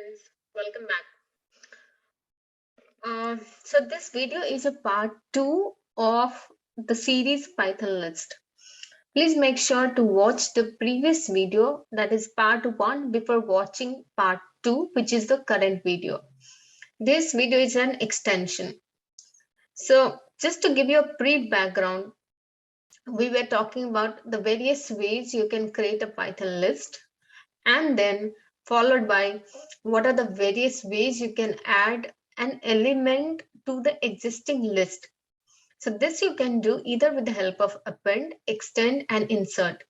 Friends, welcome back. So this video is a part 2 of the series Python list. Please make sure to watch the previous video, that is part 1, before watching part 2, which is the current video. This video is an extension. So just to give you a pre-background, we were talking about the various ways you can create a Python list, and then followed by what are the various ways you can add an element to the existing list. So this you can do either with the help of append, extend, and insert.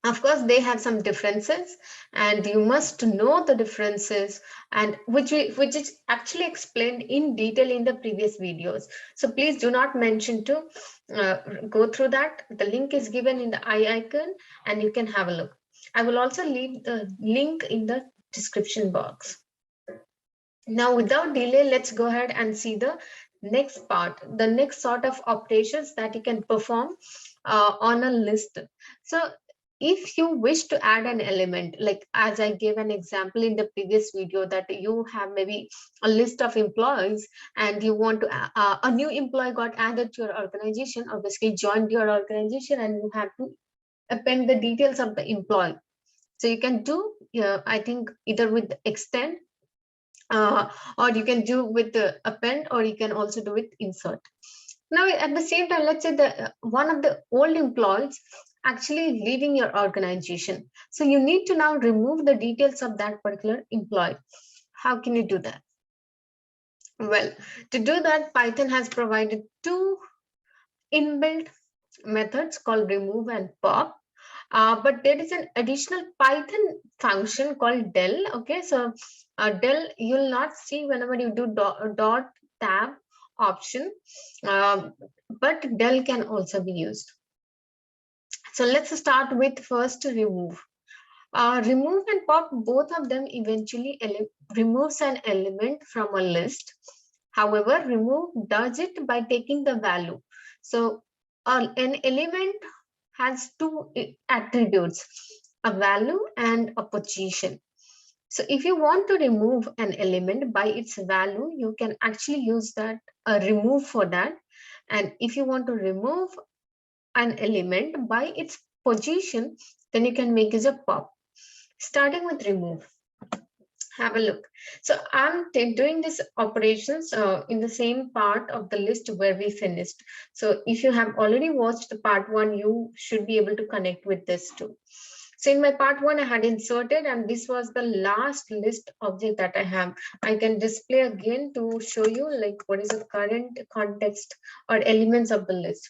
Of course, they have some differences, and you must know the differences, and which is actually explained in detail in the previous videos. So please do not mention to go through that. The link is given in the eye icon, and you can have a look. I will also leave the link in the description box. Now, without delay, let's go ahead and see the next part, the next sort of operations that you can perform on a list. So if you wish to add an element, like as I gave an example in the previous video, that you have maybe a list of employees and you want to a new employee got added to your organization, or basically joined your organization, and you have to append the details of the employee. So you can do, I think, either with extend, or you can do with the append, or you can also do with insert. Now, at the same time, let's say the one of the old employees actually leaving your organization. So you need to now remove the details of that particular employee. How can you do that? Well, to do that, Python has provided two inbuilt methods called remove and pop. But there is an additional Python function called del. Okay, so del you'll not see whenever you do dot tab option, but del can also be used. So let's start with first remove. Remove and pop, both of them eventually removes an element from a list. However, remove does it by taking the value. So an element has two attributes, a value and a position. So if you want to remove an element by its value, you can actually use that remove for that. And if you want to remove an element by its position, then you can make use of pop. Starting with remove, have a look. So I'm doing these operations in the same part of the list where we finished. So if you have already watched the part 1, you should be able to connect with this too. So in my part 1, I had inserted, and this was the last list object that I have. I can display again to show you like what is the current context or elements of the list.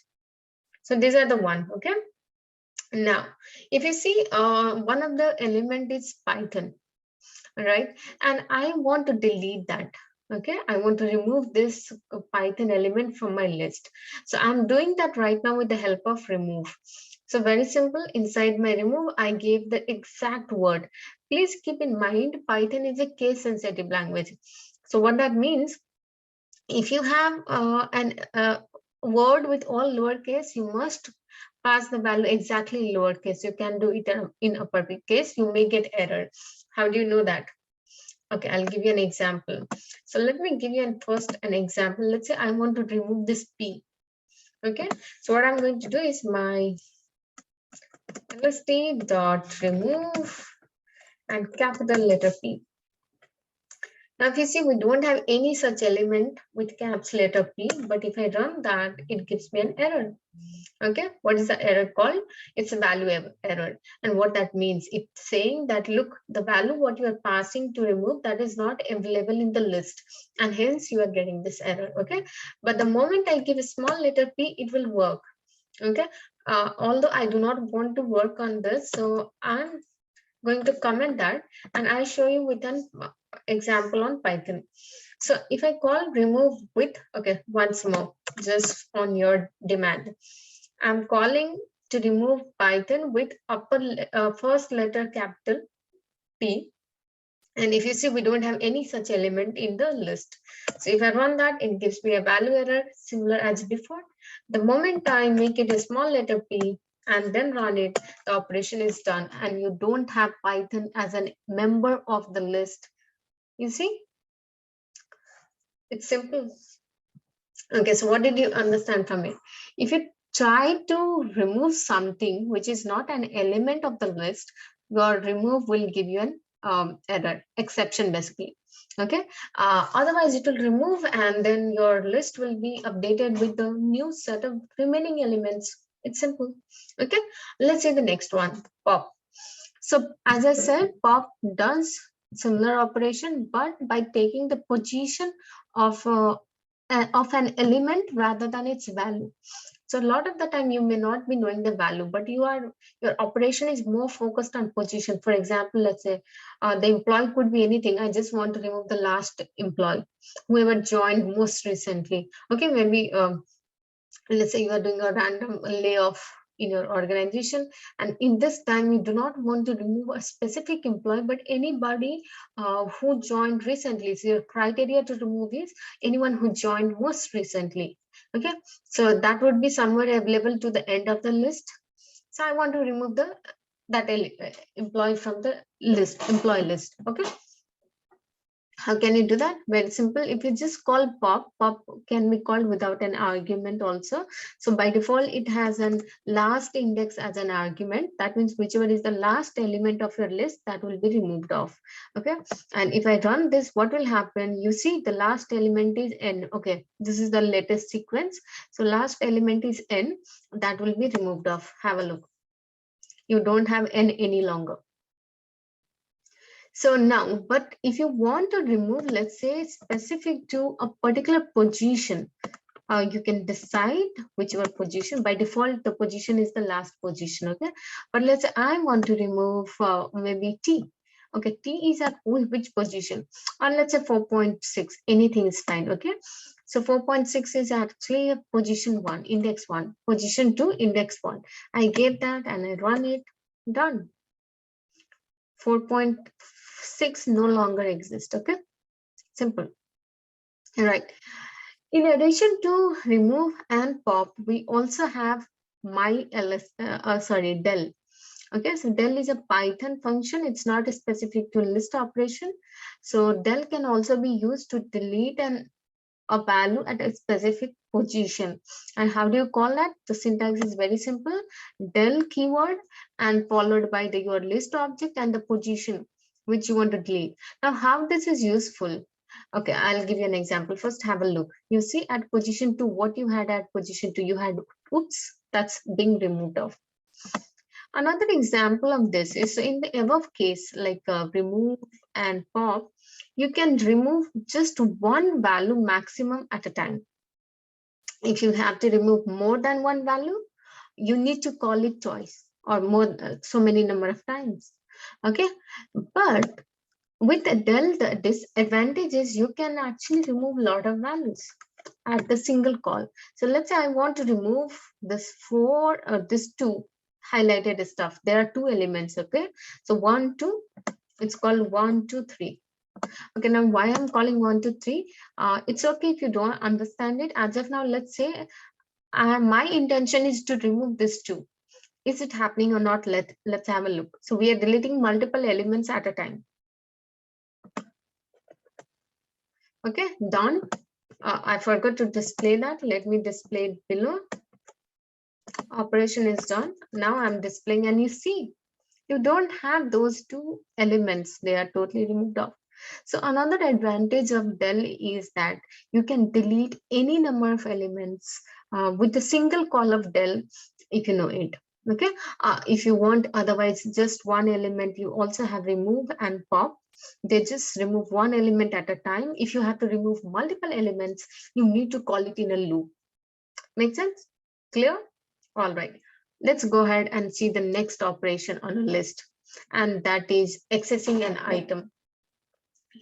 So these are the one, okay? Now, if you see, one of the element is Python, right? And I want to delete that. Okay, I want to remove this Python element from my list. So I'm doing that right now with the help of remove. So very simple, inside my remove, I gave the exact word. Please keep in mind, Python is a case sensitive language. So what that means, if you have an word with all lowercase, you must pass the value exactly in lowercase. You can do it in uppercase, you may get error. How do you know that? Okay, I'll give you an example. So let me give you first an example. Let's say I want to remove this P. Okay, so what I'm going to do is my lst.remove and capital letter P. Now, if you see, we don't have any such element with caps letter P, but if I run that, it gives me an error. Okay, what is the error called? It's a value error. And what that means, it's saying that, look, the value what you are passing to remove, that is not available in the list, and hence you are getting this error. Okay, but the moment I give a small letter P, it will work. Okay, although I do not want to work on this, so I'm going to comment that, and I'll show you with an example on Python. So if I call remove with, okay, once more, just on your demand, I'm calling to remove Python with first letter capital P. And if you see, we don't have any such element in the list. So if I run that, it gives me a value error similar as before. The moment I make it a small letter P and then run it, the operation is done, and you don't have Python as a member of the list You see, it's simple. Okay, so what did you understand from it? If you try to remove something which is not an element of the list, your remove will give you an error, exception basically. Okay, otherwise it will remove and then your list will be updated with the new set of remaining elements. It's simple. Okay, let's see the next one, pop. So as I said, pop does similar operation, but by taking the position of an element rather than its value. So a lot of the time you may not be knowing the value, but your operation is more focused on position. For example, let's say the employee could be anything. I just want to remove the last employee, whoever joined most recently. Okay, maybe let's say you are doing a random layoff in your organization, and in this time you do not want to remove a specific employee but anybody who joined recently. So your criteria to remove is anyone who joined most recently. Okay, so that would be somewhere available to the end of the list. So I want to remove the employee from the employee list. Okay, how can you do that? Very simple. If you just call pop, pop can be called without an argument also. So by default, it has an last index as an argument. That means whichever is the last element of your list, that will be removed off. Okay. And if I run this, what will happen? You see the last element is n. Okay. This is the latest sequence. So last element is n. That will be removed off. Have a look. You don't have n any longer. So now, but if you want to remove, let's say specific to a particular position, you can decide whichever position. By default, the position is the last position, okay? But let's say I want to remove maybe T. Okay, T is at which position? Or let's say 4.6, anything is fine, okay? So 4.6 is actually a position 1, index 1, position 2, index 1. I get that and I run it, done. 4.6 no longer exists. Okay, simple. All right. In addition to remove and pop, we also have del. Okay, so del is a Python function. It's not specific to list operation. So del can also be used to delete a value at a specific position. And how do you call that? The syntax is very simple. Del keyword and followed by your list object and the position which you want to delete. Now, how this is useful? Okay, I'll give you an example. First, have a look. You see at position 2, what you had at position 2, you had, oops, that's being removed off. Another example of this is in the above case, like remove and pop, you can remove just one value maximum at a time. If you have to remove more than one value, you need to call it twice or more, so many number of times. Okay, but with a del, the disadvantage is you can actually remove a lot of values at the single call. So let's say I want to remove this 4 or this 2 highlighted stuff. There are 2 elements. Okay, so 1 2, it's called 1 2 3. Okay, now why I'm calling 1 2 3, it's okay if you don't understand it. As of now, let's say my intention is to remove this 2. Is it happening or not? Let's have a look. So we are deleting multiple elements at a time. Okay, done. I forgot to display that. Let me display it below. Operation is done. Now I'm displaying and you see, you don't have those 2 elements. They are totally removed off. So another advantage of del is that you can delete any number of elements with a single call of del if you know it. Okay, if you want otherwise just one element, you also have remove and pop. They just remove one element at a time. If you have to remove multiple elements, you need to call it in a loop. Make sense? Clear? All right. Let's go ahead and see the next operation on a list, and that is accessing an item.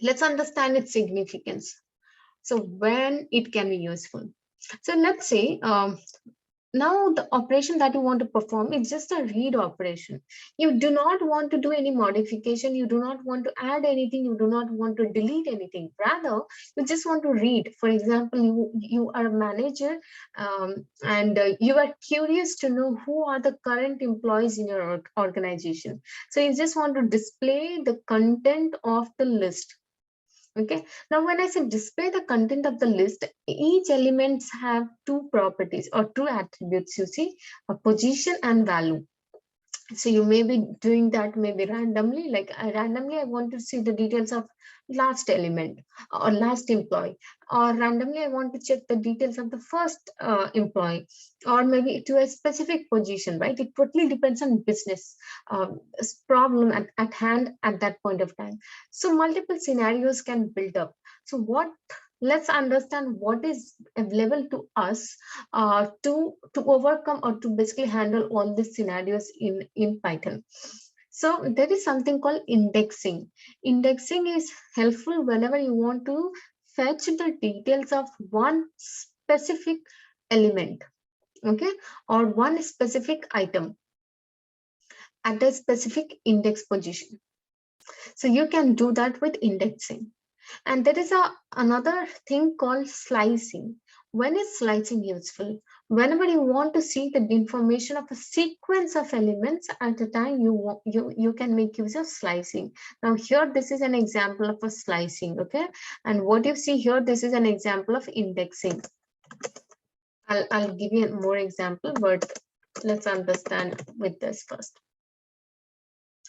Let's understand its significance. So when it can be useful. So let's say now the operation that you want to perform is just a read operation. You do not want to do any modification. You do not want to add anything. You do not want to delete anything. Rather, you just want to read. For example, you are a manager and you are curious to know who are the current employees in your organization. So you just want to display the content of the list. Okay, now when I say display the content of the list, each elements have two properties or two attributes, you see, a position and value. So you may be doing that maybe randomly, like randomly I want to see the details of last element or last employee, or randomly I want to check the details of the first employee, or maybe to a specific position, right? It totally depends on business problem at hand at that point of time. So multiple scenarios can build up. So what, let's understand what is available to us to overcome or to basically handle all these scenarios in Python. So there is something called indexing. Indexing is helpful whenever you want to fetch the details of one specific element, okay, or one specific item at a specific index position. So you can do that with indexing. And there is another thing called slicing. When is slicing useful? Whenever you want to see the information of a sequence of elements at a time, you can make use of slicing. Now here, this is an example of a slicing, okay? And what you see here, this is an example of indexing. I'll give you more example, but let's understand with this first.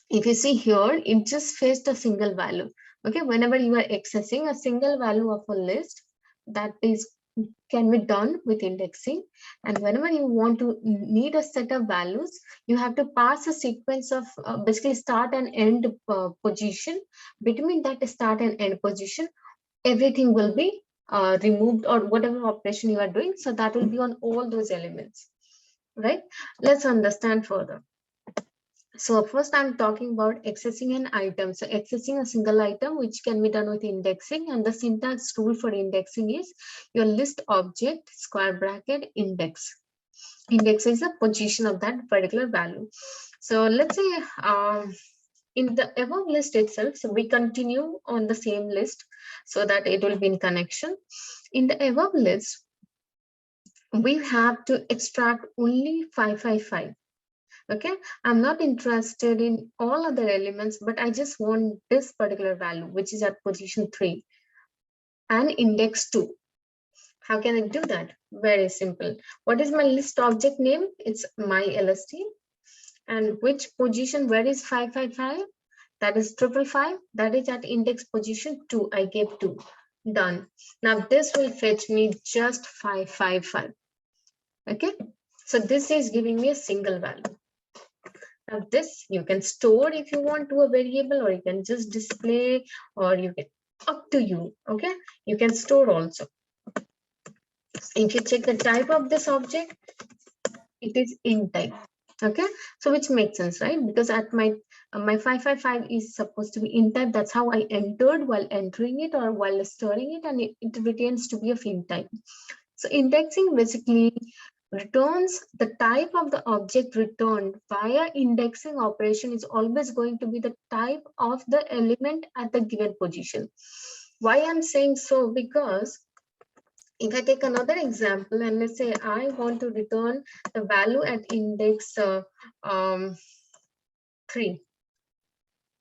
If you see here, it just fetched a single value. Okay, whenever you are accessing a single value of a list, that is can be done with indexing. And whenever you want to need a set of values, you have to pass a sequence of basically start and end position. Between that start and end position, everything will be removed, or whatever operation you are doing, so that will be on all those elements, right? Let's understand further. So first I'm talking about accessing an item. So accessing a single item, which can be done with indexing, and the syntax rule for indexing is your list object square bracket index. Index is the position of that particular value. So let's say in the above list itself, so we continue on the same list so that it will be in connection. In the above list, we have to extract only 555. Okay, I'm not interested in all other elements, but I just want this particular value, which is at position 3 and index 2. How can I do that? Very simple. What is my list object name? It's my LST. And which position, where is 555? That is 555. That is at index position 2. I gave 2. Done. Now this will fetch me just 555. Okay, so this is giving me a single value. Now this you can store if you want to a variable, or you can just display, or you can, up to you. Okay, you can store also. If you check the type of this object, it is int type. Okay, so which makes sense, right? Because at my 555 is supposed to be int type. That's how I entered while entering it or while storing it, and it returns to be of int type. So indexing basically returns the type of the object returned via indexing operation is always going to be the type of the element at the given position. Why I'm saying so? Because if I take another example, and let's say I want to return the value at index 3.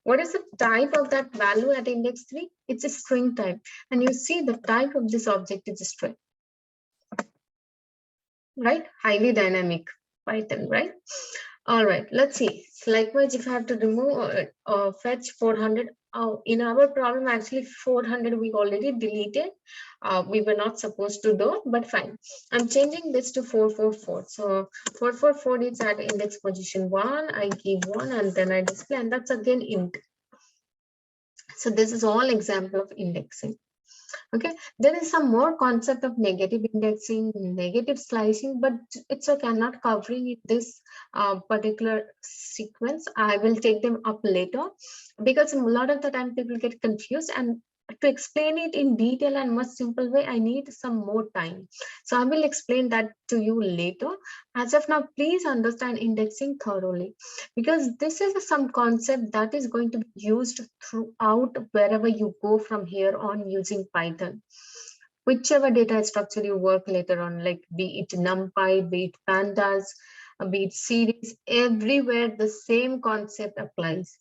What is the type of that value at index 3? It's a string type. And you see the type of this object is a string. Right? Highly dynamic Python, right? All right, let's see. So likewise, if I have to remove fetch 400, in our problem, actually 400 we already deleted. We were not supposed to do, but fine. I'm changing this to 444. So 444 is at index position 1. I give 1 and then I display, and that's again int. So this is all example of indexing. Okay, there is some more concept of negative indexing, negative slicing, but it's okay. I'm not covering it this particular sequence. I will take them up later, because a lot of the time people get confused, and to explain it in detail and much simple way, I need some more time. So I will explain that to you later. As of now, please understand indexing thoroughly, because this is some concept that is going to be used throughout wherever you go from here on using Python. Whichever data structure you work later on, like be it NumPy, be it Pandas, be it series, everywhere the same concept applies.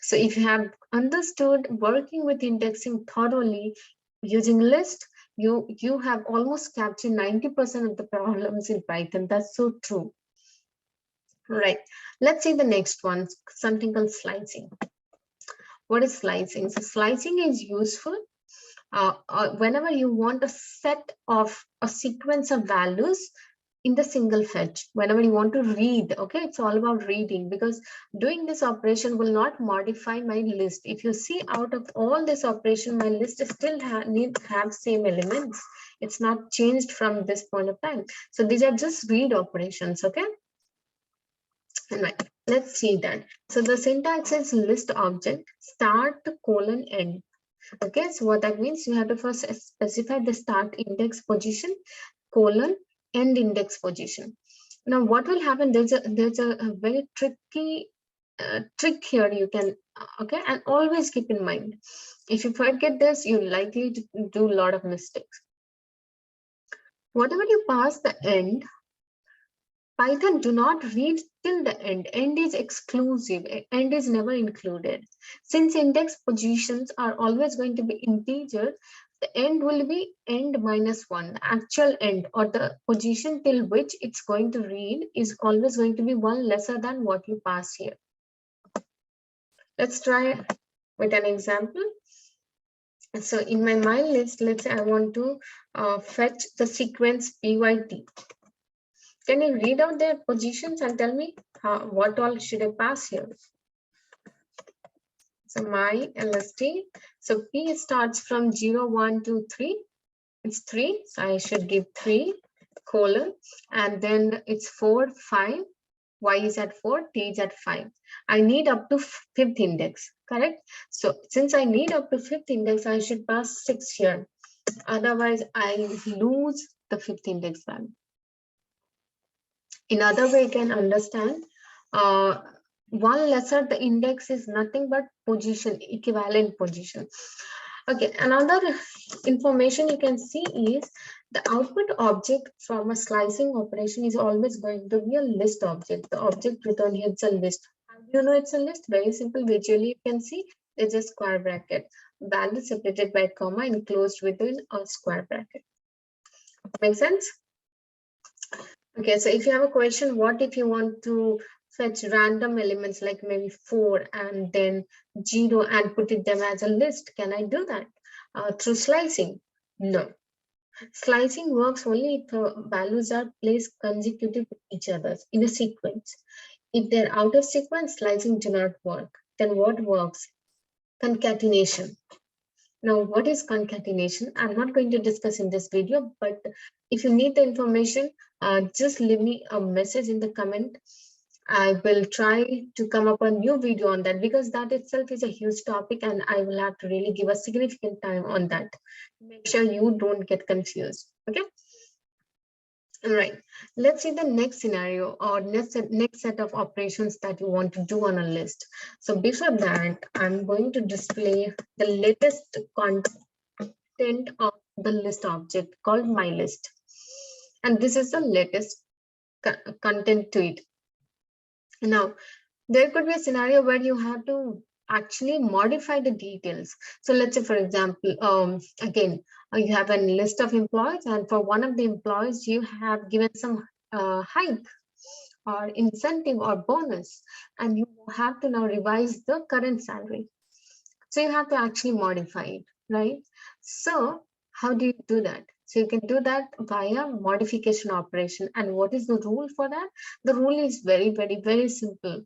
So if you have understood working with indexing thoroughly using list, you have almost captured 90% of the problems in Python. That's so true. Right. Let's see the next one, something called slicing. What is slicing? So slicing is useful whenever you want a set of a sequence of values in the single fetch, whenever you want to read. Okay, it's all about reading, because doing this operation will not modify my list. If you see, out of all this operation, my list still need to have same elements. It's not changed from this point of time. So these are just read operations. Okay, right. Let's see that. So the syntax is list object start colon end. Okay, so what that means, you have to first specify the start index position colon end index position. Now what will happen, there's a very tricky trick here you can okay, and always keep in mind, if you forget this, you're likely to do a lot of mistakes. Whatever you pass the end, Python do not read till the end. End is exclusive. End is never included. Since index positions are always going to be integer, the end will be end minus 1. The actual end, or the position till which it's going to read, is always going to be 1 lesser than what you pass here. Let's try with an example. So in my my list, let's say I want to fetch the sequence PYT. Can you read out their positions and tell me what all should I pass here? So my LST, so P starts from 0, 1, 2, 3. It's 3, so I should give 3 colon, and then it's 4, 5. Y is at 4, T is at 5. I need up to 5th index, correct? So since I need up to 5th index, I should pass 6 here. Otherwise, I lose the 5th index value. In other way, you can understand, one lesser the index is nothing but position, equivalent position. Okay, another information you can see is the output object from a slicing operation is always going to be a list object. The object returned here is a list. How do you know it's a list? Very simple. Visually, you can see it's a square bracket. Value separated by comma enclosed within a square bracket. Make sense? Okay, so if you have a question, what if you want to fetch random elements like maybe 4 and then 0 and put it them as a list? Can I do that through slicing? No. Slicing works only if the values are placed consecutive with each other in a sequence. If they're out of sequence, slicing do not work. Then what works? Concatenation. Now, what is concatenation? I'm not going to discuss in this video, but if you need the information, just leave me a message in the comment. I will try to come up a new video on that, because that itself is a huge topic and I will have to really give a significant time on that. Make sure you don't get confused. Okay. All right, let's see the next scenario or next set of operations that you want to do on a list. So before that, I'm going to display the latest content of the list object called mylist. And this is the latest content to it. Now, there could be a scenario where you have to actually modify the details. So let's say, for example, again, you have a list of employees, and for one of the employees, you have given some hike or incentive or bonus, and you have to now revise the current salary. So you have to actually modify it, right? So how do you do that? So you can do that via modification operation. And what is the rule for that? The rule is very, very, very simple.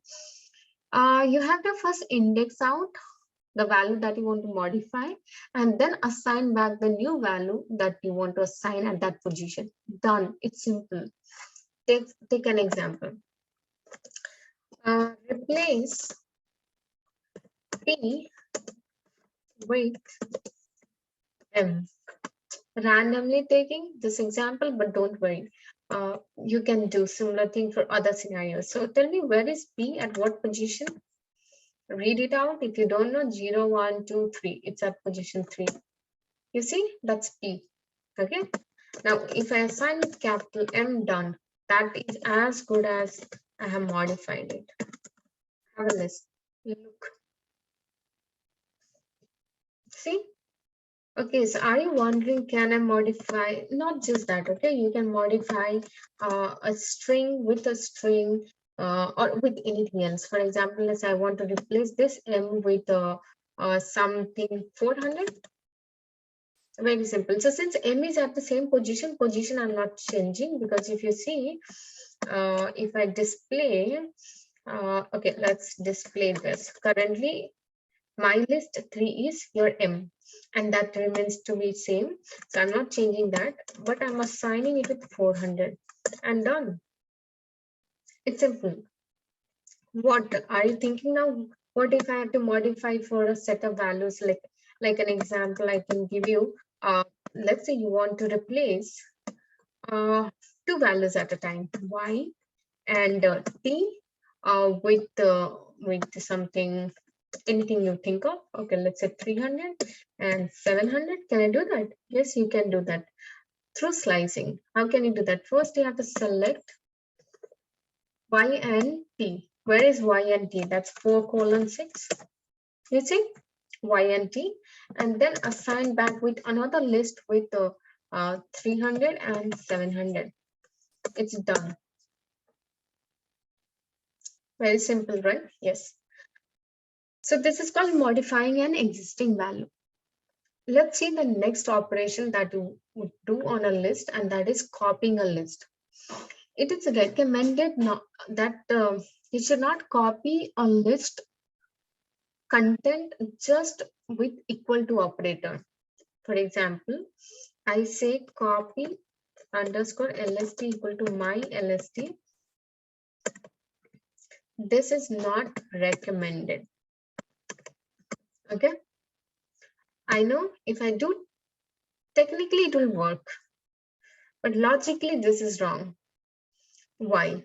You have to first index out the value that you want to modify, and then assign back the new value that you want to assign at that position. Done. It's simple. Take an example. Replace P with M. Randomly taking this example, but don't worry. You can do similar thing for other scenarios. So tell me, where is P at what position? Read it out. If you don't know, 0, 1, 2, 3. It's at position 3. You see, that's P. Okay. Now, if I assign it capital M, done. That is as good as I have modified it. Have a list. Look. See? Okay, so are you wondering, can I modify? Not just that, okay? You can modify a string with a string or with anything else. For example, let's say I want to replace this M with something 400. Very simple. So since M is at the same position I'm not changing, because if you see, if I display, okay, let's display this. Currently, my list 3 is your M, and that remains to be same. So I'm not changing that, but I'm assigning it with 400 and done. It's simple. What are you thinking now? What if I have to modify for a set of values? Like an example I can give you. Let's say you want to replace 2 values at a time, Y and T, with something, anything you think of. Okay, let's say 300 and 700. Can I do that? Yes, you can do that through slicing. How can you do that? First, you have to select Y and T. Where is Y and T? That's 4:6. You see, Y and T, and then assign back with another list with the 300 and 700. It's done. Very simple, right? Yes. So this is called modifying an existing value. Let's see the next operation that you would do on a list, and that is copying a list. It is recommended that you should not copy a list content just with equal to operator. For example, I say copy underscore lst equal to my lst. This is not recommended. Okay, I know if I do, technically it will work, but logically this is wrong. Why?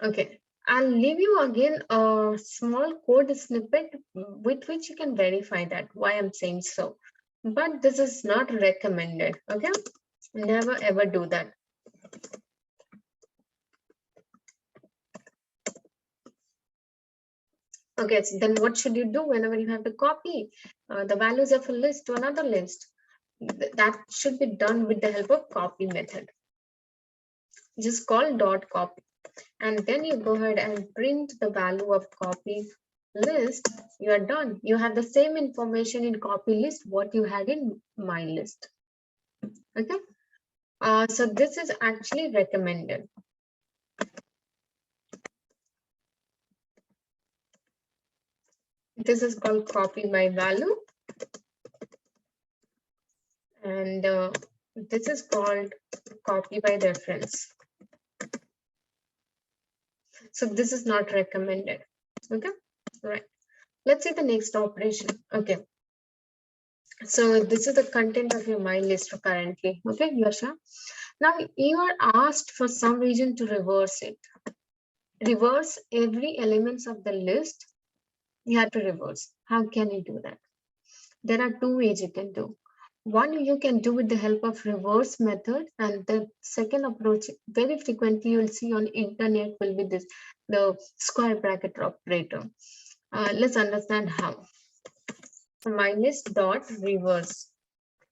Okay, I'll leave you again a small code snippet with which you can verify that why I'm saying so. But this is not recommended. Okay, never ever do that. Okay, so then what should you do whenever you have to copy the values of a list to another list? That should be done with the help of copy method. Just call dot copy, and then you go ahead and print the value of copy list. You are done. You have the same information in copy list what you had in my list. Okay, so this is actually recommended. This is called copy by value, and this is called copy by reference. So this is not recommended. Okay, right. Let's see the next operation. Okay, so this is the content of your my list currently. Okay, Yasha. Now you are asked for some reason to reverse it. Reverse every elements of the list. You have to reverse. How can you do that? There are 2 ways you can do. One, you can do with the help of reverse method, and the second approach very frequently you'll see on internet will be this, the square bracket operator. Let's understand how. So my list dot reverse.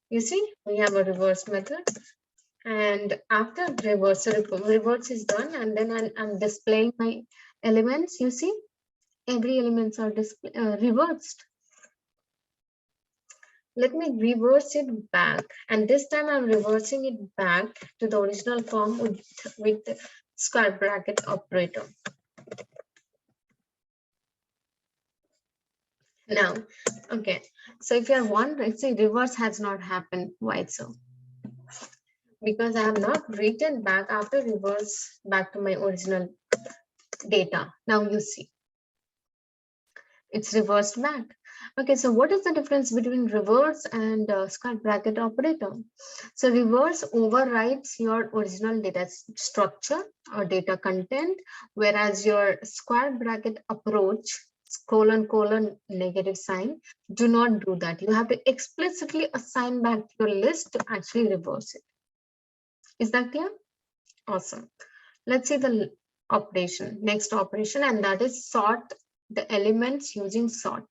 You see, we have a reverse method, and after reverse is done, and then I'm displaying my elements. You see, every elements are reversed. Let me reverse it back, and this time I'm reversing it back to the original form with the square bracket operator. Now, okay, so if you're wondering, see, reverse has not happened. Why so? Because I have not written back after reverse back to my original data. Now you see, it's reversed back. Okay, so what is the difference between reverse and square bracket operator? So reverse overrides your original data structure or data content, whereas your square bracket approach, colon negative sign, do not do that. You have to explicitly assign back your list to actually reverse it. Is that clear? Awesome. Let's see the operation, next operation, and that is sort the elements using sort.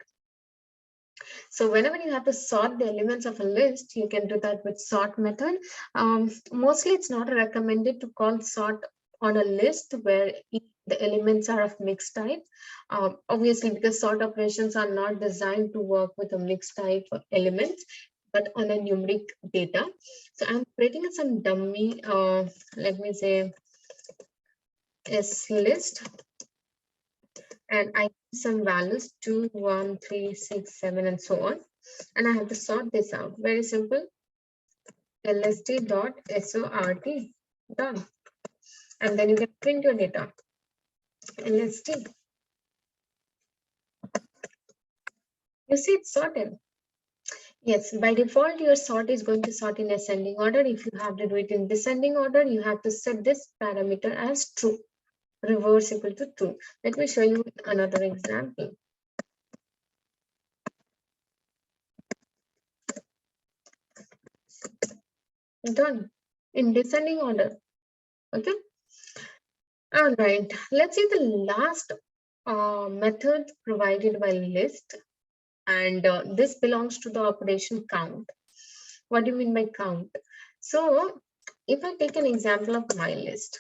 So whenever you have to sort the elements of a list, you can do that with sort method. Mostly it's not recommended to call sort on a list where the elements are of mixed type. Obviously, because sort operations are not designed to work with a mixed type of elements, but on a numeric data. So I'm creating some dummy, let me say, S list, and I give some values 2, 1, 3, 6, 7, and so on. And I have to sort this out. Very simple. lst.sort done. And then you can print your data. lst. You see it's sorted. Yes, by default, your sort is going to sort in ascending order. If you have to do it in descending order, you have to set this parameter as true, reverse equal to true. Let me show you another example. Done in descending order. Okay. All right. Let's see the last method provided by list, and this belongs to the operation count. What do you mean by count? So if I take an example of my list,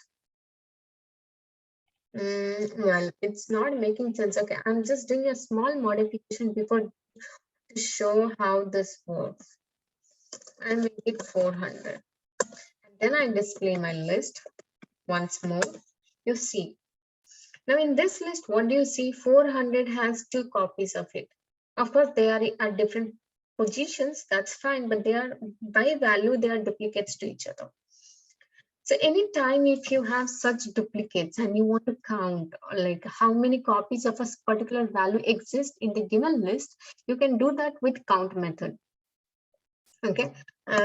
well, it's not making sense. Okay, I'm just doing a small modification before to show how this works. I make it 400, and then I display my list once more. You see, now in this list, what do you see? 400 has 2 copies of it. Of course, they are at different positions, that's fine, but they are by value, they are duplicates to each other. So anytime if you have such duplicates and you want to count like how many copies of a particular value exist in the given list, you can do that with count method. Okay,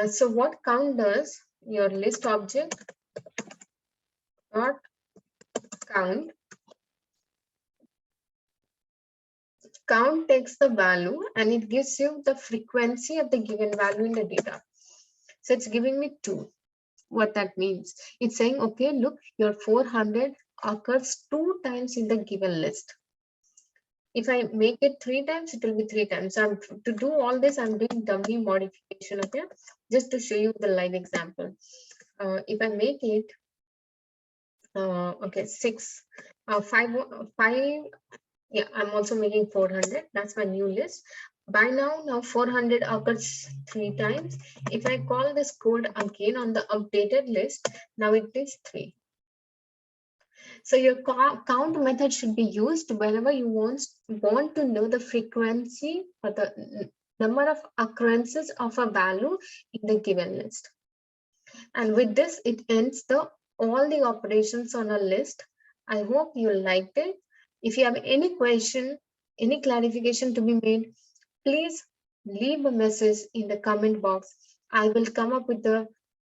so what count does, your list object dot count takes the value and it gives you the frequency of the given value in the data. So it's giving me 2. What that means, it's saying, okay, look, your 400 occurs 2 times in the given list. If I make it 3 times, it will be 3 times. So to do all this, I'm doing dummy modification. Okay, just to show you the live example. If I make it okay, 6, 5, yeah, I'm also making 400. That's my new list. By now 400 occurs 3 times. If I call this code again on the updated list, now it is 3. So your count method should be used whenever you want to know the frequency or the number of occurrences of a value in the given list. And with this, it ends all the operations on a list. I hope you liked it. If you have any question, any clarification to be made, please leave a message in the comment box. I will come up with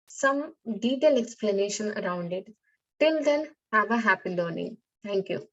some detailed explanation around it. Till then, have a happy learning. Thank you.